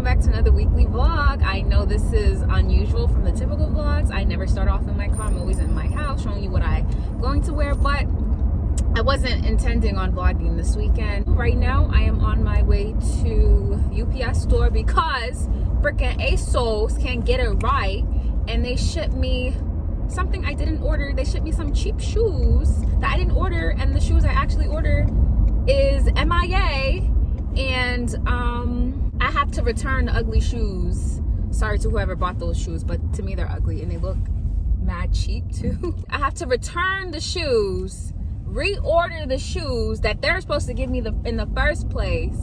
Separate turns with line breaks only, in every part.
welcome back to another weekly vlog. I know this is unusual from the typical vlogs. I never start off in my car. I'm always in my house showing you what I'm going to wear, but I wasn't intending on vlogging this weekend. Right now I am on my way to UPS store because freaking ASOS can't get it right, and they shipped me something I didn't order. They shipped me some cheap shoes that I didn't order, and the shoes I actually ordered is MIA, and I have to return the ugly shoes. Sorry to whoever bought those shoes, but to me they're ugly and they look mad cheap too. I have to return the shoes, reorder the shoes that they're supposed to give me in the first place.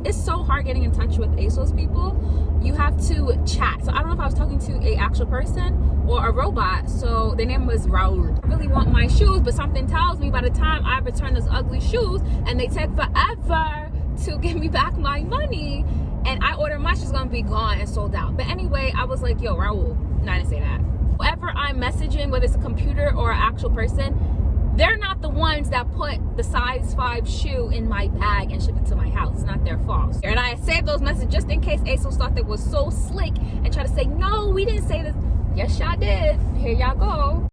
It's so hard getting in touch with ASOS people. You have to chat. So I don't know if I was talking to a actual person or a robot. So their name was Raul. I really want my shoes, but something tells me by the time I return those ugly shoes and they take forever to give me back my money, and I order my shoes, gonna be gone and sold out. But anyway, I was like, yo, Raul, no, I didn't say that. Whoever I'm messaging, whether it's a computer or an actual person, they're not the ones that put the size 5 shoe in my bag and ship it to my house. It's not their fault. And I saved those messages just in case ASOS thought they was so slick and try to say, no, we didn't say this. Yes, y'all did. Here y'all go.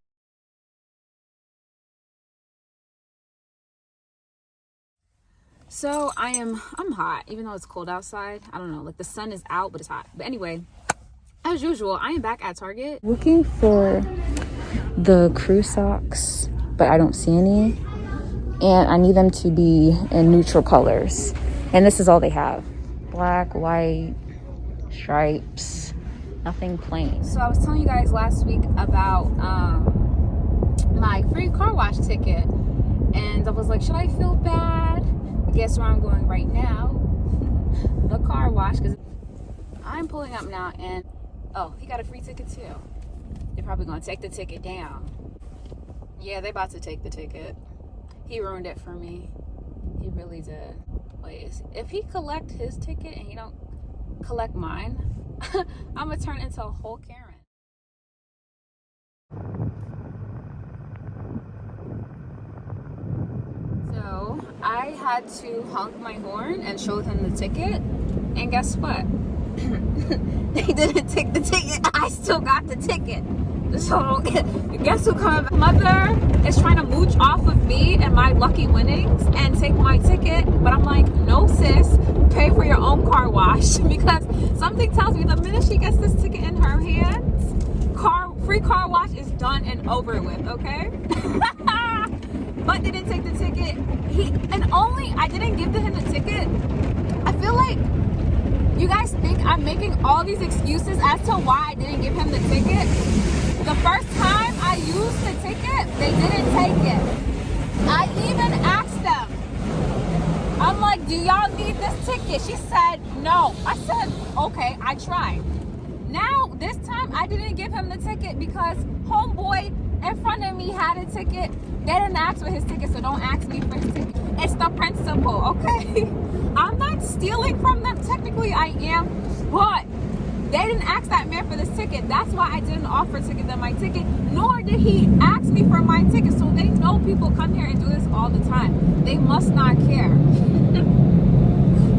So I'm hot, even though it's cold outside. I don't know, like the sun is out, but it's hot. But anyway, as usual, I am back at Target looking for the crew socks, but I don't see any, and I need them to be in neutral colors, and this is all they have: black, white, stripes, nothing plain. So I was telling you guys last week about my free car wash ticket, and I was like, should I feel bad? Guess where I'm going right now? The car wash, because I'm pulling up now, and oh, he got a free ticket too. They're probably gonna take the ticket down. Yeah, they about to take the ticket. He ruined it for me. He really did. Wait, if he collect his ticket and he don't collect mine, I'm gonna turn into a whole Karen. So I had to honk my horn and show him the ticket, and guess what? They didn't take the ticket. I still got the ticket. So guess who coming back? Mother is trying to mooch off of me and my lucky winnings and take my ticket, but I'm like, no sis, pay for your own car wash, because something tells me the minute she gets this ticket in her hands, free car wash is done and over with, okay? But they didn't take the ticket. I didn't give him the ticket. I feel like you guys think I'm making all these excuses as to why I didn't give him the ticket. The first time I used the ticket, they didn't take it. I even asked them. I'm like, do y'all need this ticket? She said no. I said, okay, I tried. Now, this time I didn't give him the ticket because homeboy in front of me had a ticket. They didn't ask for his ticket, so don't ask me for his ticket. It's the principle, okay? I'm not stealing from them. Technically, I am, but they didn't ask that man for this ticket. That's why I didn't offer to give them my ticket, nor did he ask me for my ticket. So they know people come here and do this all the time. They must not care.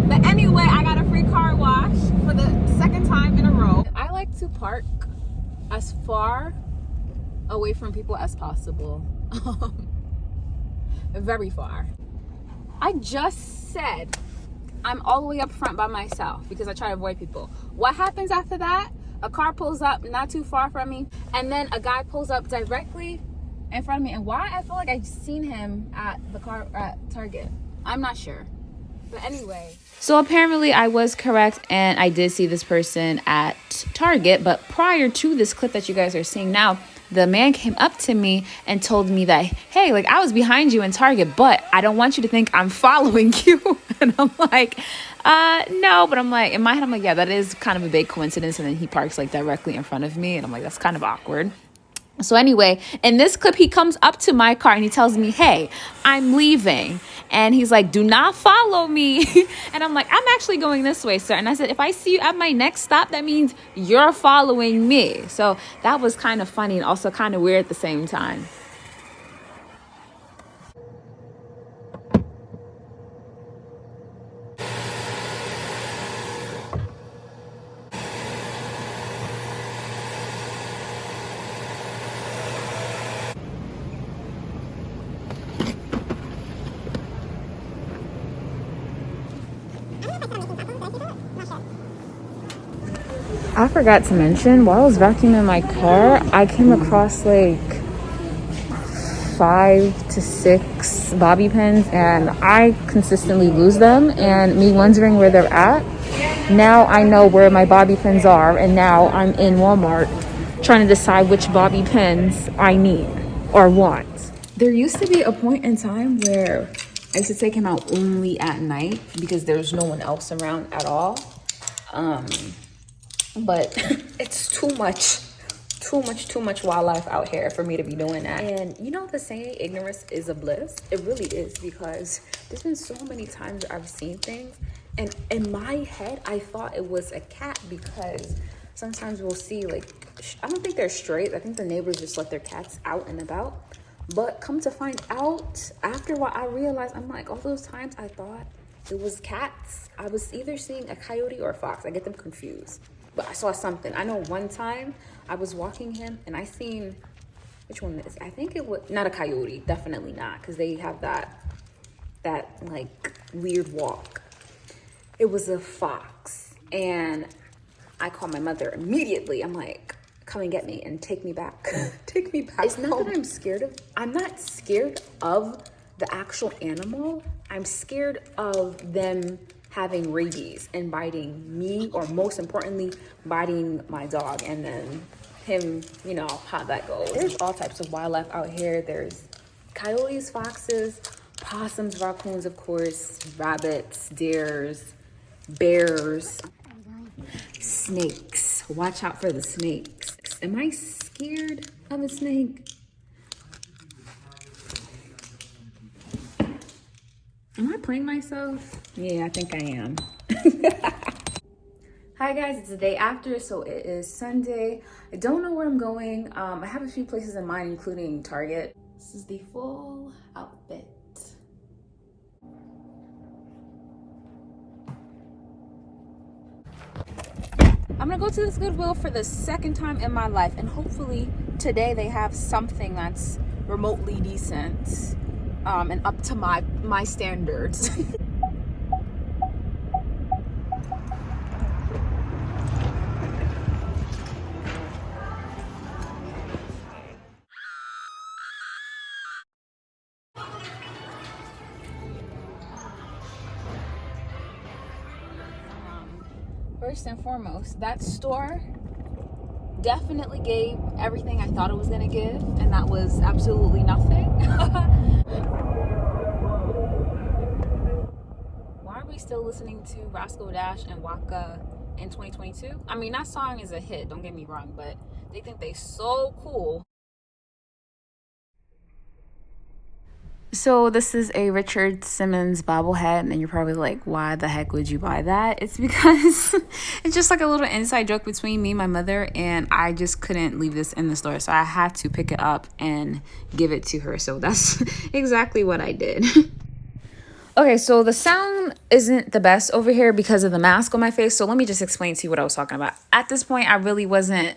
But anyway, I got a free car wash for the second time in a row. I like to park as far away from people as possible. Very far. I just said I'm all the way up front by myself because I try to avoid people. What happens after that? A car pulls up not too far from me, and then a guy pulls up directly in front of me. And why? I feel like I've seen him at Target. I'm not sure. But anyway. So apparently I was correct, and I did see this person at Target. But prior to this clip that you guys are seeing now, the man came up to me and told me that, hey, like, I was behind you in Target, but I don't want you to think I'm following you. And I'm like, no. But I'm like, in my head, I'm like, yeah, that is kind of a big coincidence. And then he parks like directly in front of me. And I'm like, that's kind of awkward. So anyway, in this clip, he comes up to my car and he tells me, hey, I'm leaving. And he's like, do not follow me. And I'm like, I'm actually going this way, sir. And I said, if I see you at my next stop, that means you're following me. So that was kind of funny and also kind of weird at the same time. I forgot to mention, while I was vacuuming my car, I came across like 5 to 6 bobby pins, and I consistently lose them. And me wondering where they're at, now I know where my bobby pins are, and now I'm in Walmart trying to decide which bobby pins I need or want. There used to be a point in time where I used to take him out only at night because there's no one else around at all. But it's too much wildlife out here for me to be doing that. And you know the saying, ignorance is a bliss? It really is, because there's been so many times I've seen things, and in my head I thought it was a cat, because sometimes we'll see, like, I don't think they're strays. I think the neighbors just let their cats out and about. But come to find out, after what I realized, I'm like, all those times I thought it was cats, I was either seeing a coyote or a fox. I get them confused. But I saw something. I know one time I was walking him and I seen, which one is it? I think it was not a coyote, definitely not, because they have that like weird walk. It was a fox, and I called my mother immediately. I'm like, come and get me and take me back. Take me back. It's not that I'm scared of, I'm not scared of the actual animal. I'm scared of them having rabies and biting me, or most importantly, biting my dog, and then him, you know how that goes. There's all types of wildlife out here. There's coyotes, foxes, possums, raccoons, of course, rabbits, deers, bears, snakes. Watch out for the snakes. Am I scared of a snake? Am I playing myself? Yeah, I think I am. Hi guys, it's the day after, so it is Sunday. I don't know where I'm going. I have a few places in mind, including Target. This is the full outfit. I'm gonna go to this Goodwill for the second time in my life, and hopefully today they have something that's remotely decent and up to my standards. First and foremost, that store definitely gave everything I thought it was gonna give, and that was absolutely nothing. Why are we still listening to Roscoe Dash and Waka in 2022? I mean, that song is a hit, don't get me wrong, but they think they so cool. So this is a Richard Simmons bobblehead, and you're probably like, why the heck would you buy that? It's because it's just like a little inside joke between me and my mother, and I just couldn't leave this in the store, so I had to pick it up and give it to her. So that's exactly what I did. Okay, so the sound isn't the best over here because of the mask on my face. So let me just explain to you what I was talking about. At this point, I really wasn't,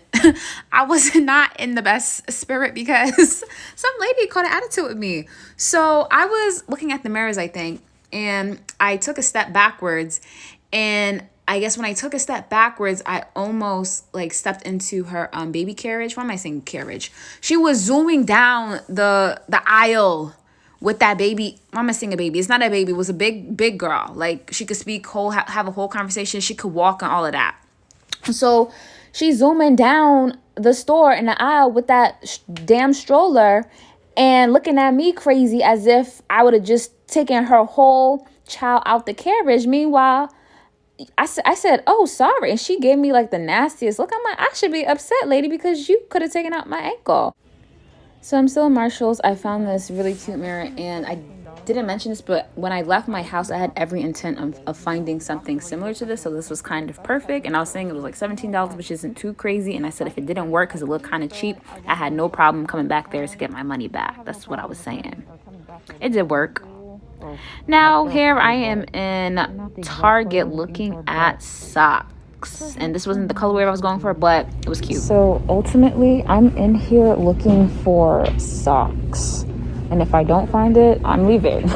I was not in the best spirit because some lady caught an attitude with me. So I was looking at the mirrors, I think, and I took a step backwards. And I guess when I took a step backwards, I almost like stepped into her baby carriage. Why am I saying carriage? She was zooming down the aisle with that baby. I'm gonna sing a baby. It's not a baby. It was a big girl. Like, she could speak, have a whole conversation. She could walk and all of that. So she's zooming down the store in the aisle with that damn stroller and looking at me crazy as if I would have just taken her whole child out the carriage. Meanwhile, I said, oh, sorry. And she gave me like the nastiest look. I'm like, I should be upset, lady, because you could have taken out my ankle. So I'm still in Marshall's. I found this really cute mirror, and I didn't mention this, but when I left my house, I had every intent of finding something similar to this. So this was kind of perfect. And I was saying it was like $17, which isn't too crazy. And I said if it didn't work because it looked kind of cheap, I had no problem coming back there to get my money back. That's what I was saying. It did work. Now here I am in Target looking at socks. And this wasn't the colorway I was going for, but it was cute. So ultimately, I'm in here looking for socks. And if I don't find it, I'm leaving.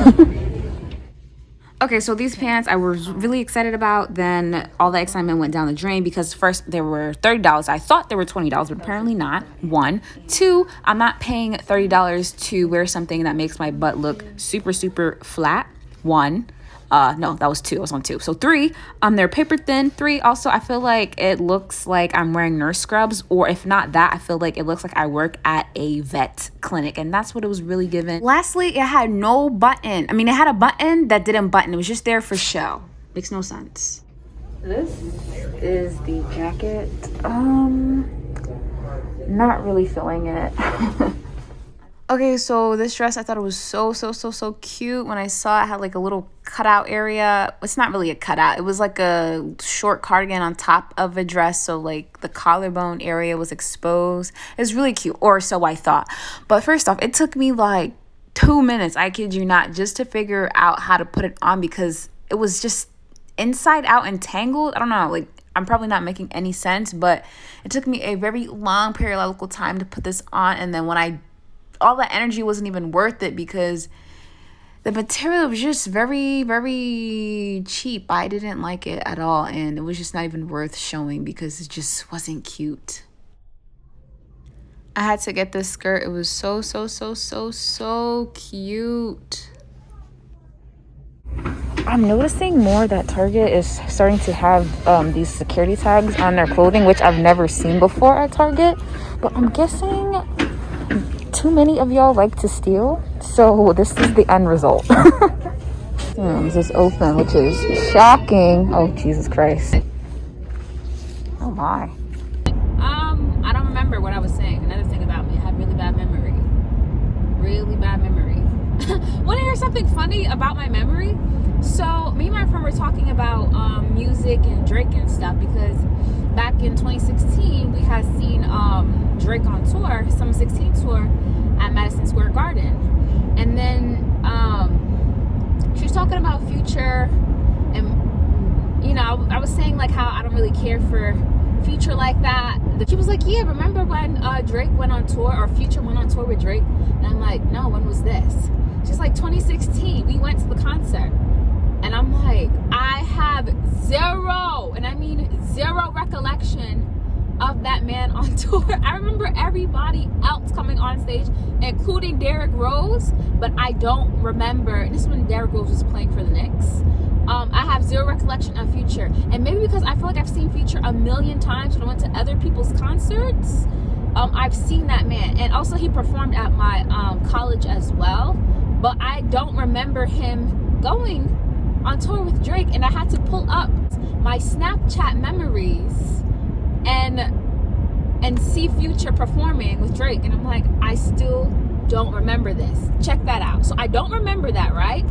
Okay, so these pants I was really excited about. Then all the excitement went down the drain because first they were $30. I thought they were $20, but apparently not. One. Two, I'm not paying $30 to wear something that makes my butt look super, super flat. One. No, that was two. I was on two. So three, they're paper thin. Three, also, I feel like it looks like I'm wearing nurse scrubs, or if not that, I feel like it looks like I work at a vet clinic, and that's what it was really given. Lastly, it had no button. I mean, it had a button that didn't button. It was just there for show. Makes no sense. This is the jacket. Not really feeling it. Okay, so this dress, I thought it was so cute. When I saw it had like a little cutout area. It's not really a cutout. It was like a short cardigan on top of a dress. So like the collarbone area was exposed. It was really cute, or so I thought. But first off, it took me like 2 minutes, I kid you not, just to figure out how to put it on because it was just inside out and tangled. I don't know, like I'm probably not making any sense, but it took me a very long periodical time to put this on. And then when all that energy wasn't even worth it because the material was just very, very cheap. I didn't like it at all, and it was just not even worth showing because it just wasn't cute. I had to get this skirt. It was so cute. I'm noticing more that Target is starting to have these security tags on their clothing, which I've never seen before at Target, but I'm guessing too many of y'all like to steal, so this is the end result. This is open, which is shocking. Oh, Jesus Christ. Oh my. I don't remember what I was saying. Another thing about me, I have really bad memory. Really bad memory. Want to hear something funny about my memory? So me and my friend were talking about music and Drake and stuff because back in 2016 we had seen Drake on tour, Summer 16 tour at Madison Square Garden, and then she was talking about Future, and you know I was saying like how I don't really care for Future like that. She was like, yeah, remember when Drake went on tour, or Future went on tour with Drake? And I'm like, no, when was this? She's like, 2016, we went to the concert. And I'm like, I have zero, and I mean zero recollection of that man on tour. I remember everybody else coming on stage, including Derrick Rose, but I don't remember. This is when Derrick Rose was playing for the Knicks. I have zero recollection of Future, and maybe because I feel like I've seen Future a million times when I went to other people's concerts. I've seen that man, and also he performed at my college as well, but I don't remember him going on tour with Drake. And I had to pull up my Snapchat memories and see Future performing with Drake, and I'm like, I still don't remember this. Check that out. So I don't remember that, right?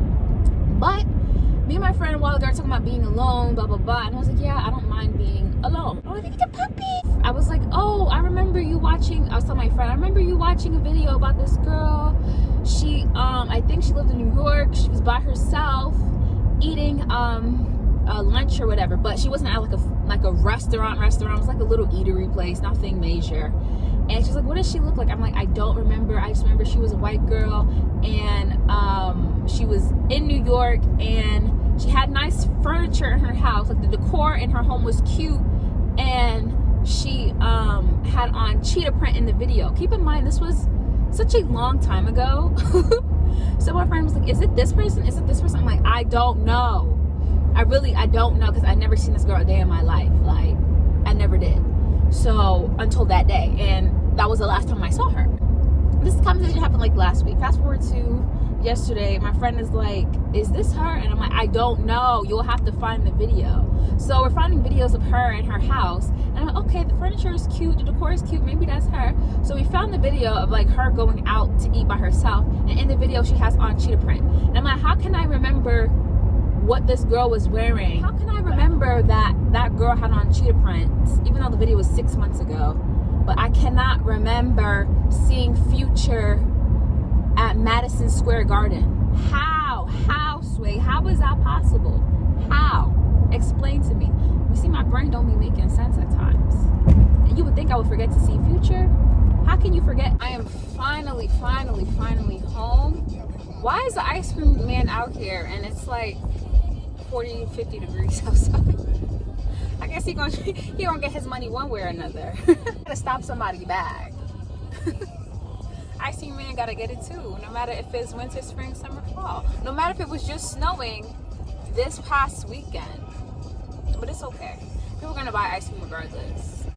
But me and my friend a while ago were talking about being alone, blah blah blah, and I was like, yeah, I don't mind being alone. Oh, I think it's a puppy. I was like, oh, I remember you watching. I was telling my friend, I remember you watching a video about this girl. She I think she lived in New York. She was by herself eating a lunch or whatever, but she wasn't at like a restaurant. It was like a little eatery place, nothing major. And she's like, what does she look like? I'm like, I don't remember. I just remember she was a white girl, and she was in New York, and she had nice furniture in her house. Like the decor in her home was cute, and she had on cheetah print in the video. Keep in mind, this was such a long time ago. So my friend was like, is it this person? Is it this person? I'm like, I don't know. I don't know, because I never seen this girl a day in my life. Like, I never did. So until that day, and that was the last time I saw her. This conversation happened like last week. Fast forward to yesterday, my friend is like, is this her? And I'm like, I don't know, you'll have to find the video. So we're finding videos of her in her house, and I'm like, okay, the furniture is cute, the decor is cute, maybe that's her. So we found the video of like her going out to eat by herself, and in the video she has on cheetah print. And I'm like, how can I remember what this girl was wearing? How can I remember that girl had on cheetah print, even though the video was 6 months ago? But I cannot remember seeing Future at Madison Square Garden. How, Sway? How is that possible? How? Explain to me. You see, my brain don't be making sense at times. And you would think I would forget to see Future. How can you forget? I am finally home. Why is the ice cream man out here? And it's like 40, 50 degrees outside. I guess he gonna get his money one way or another. Gotta stop somebody bag. Ice Cream Man gotta get it too. No matter if it's winter, spring, summer, fall. No matter if it was just snowing this past weekend. But it's okay. People are gonna buy ice cream regardless.